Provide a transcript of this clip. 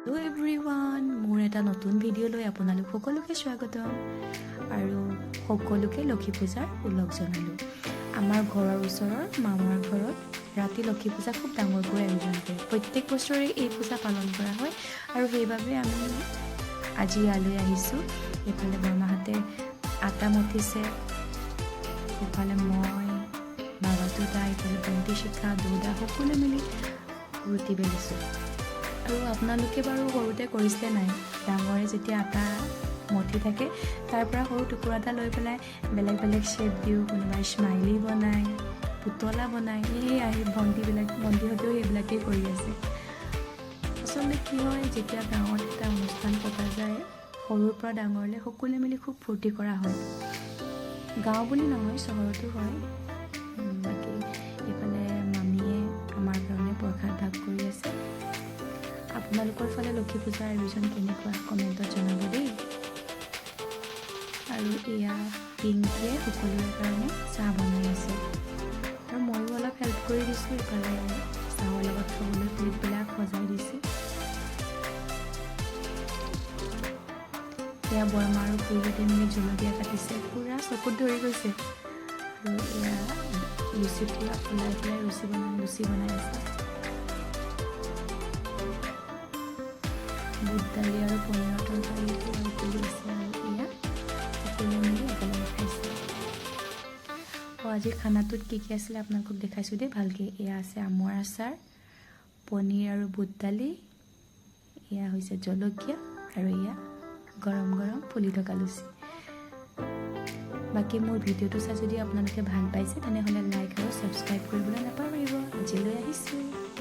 Hello' everyone, মোৰ এটা নতুন ভিডিঅ'লৈ আপোনালোক সকলোকে স্বাগতম আৰু সকলোকে লক্ষী পূজাৰ ওলগ জনালোঁ। আমাৰ ঘৰৰ ওচৰৰ মামাৰ ঘৰত ৰাতি লক্ষী পূজা খুব ডাঙৰকৈ আয়োজন কৰে। প্ৰত্যেক বছৰে এই পূজা পালন কৰা হয় আৰু সেইবাবে আমি আজি ইয়ালৈ আহিছোঁ। এইফালে মামাহঁতে আটা মঠিছে, এইফালে মই, বাবাটো দা, এইফালে ভণ্টি শিখা, দৌদা সকলোৱে মিলি ৰুটি বেলিছোঁ। আৰু আপোনালোকে বাৰু সৰুতে কৰিছিলে নাই? ডাঙৰে যেতিয়া আটা মঠি থাকে তাৰ পৰা সৰু টুকুৰা এটা লৈ পেলাই বেলেগ বেলেগ শ্বেপ দিওঁ, কোনোবাই স্মাইলি বনায়, পুতলা বনায়। এই ভণ্টিহঁতেও সেইবিলাকেই কৰি আছে। আচলতে কি হয়, যেতিয়া গাঁৱত এটা অনুষ্ঠান পতা যায়, সৰুৰ পৰা ডাঙৰলৈ সকলোৱে মিলি খুব ফূৰ্তি কৰা হয়। গাঁও বুলি নহয়, চহৰতো হয়। বাকী এইফালে মামীয়ে আমাৰ কাৰণে প্ৰসাদ ভাগ কৰি আছে। আপোনালোকৰ ফালে লক্ষী পূজাৰ আয়োজন কেনেকুৱা কমেণ্টত জনাব দেই। আৰু এয়া পিংকিয়ে সকলোৰে কাৰণে চাহ বনাই আছে আৰু ময়ো অলপ হেল্প কৰি দিছোঁ। এইফালে চাহৰ লগত খাবলৈ প্লেটবিলাক সজাই দিছোঁ। এয়া বৰমা আৰু খুৰীহঁতে মিলি জলকীয়া কাটিছে, পূৰা চকুত ধৰি গৈছে। আৰু এয়া লুচিটো ওলাই পেলাই লুচি বনাই আছে। বুট দালি আৰু পনীৰৰ তৰকাৰীটো কৰি আছে আৰু এয়া সকলোৱে মিলি একেলগে খাইছে। আজিৰ খানাটোত কি আছিলে আপোনালোকক দেখাইছোঁ দেই ভালকৈ। এয়া আছে আমৰ আচাৰ, পনীৰ আৰু বুট দালি, এয়া হৈছে জলকীয়া আৰু এয়া গৰম গৰম ফুলি থকা লুচি। বাকী মোৰ ভিডিঅ'টো চাই যদি আপোনালোকে ভাল পাইছে তেনেহ'লে লাইক আৰু ছাবস্ক্ৰাইব কৰিবলৈ নাপাহৰিব। আজিলৈ আহিছোঁ।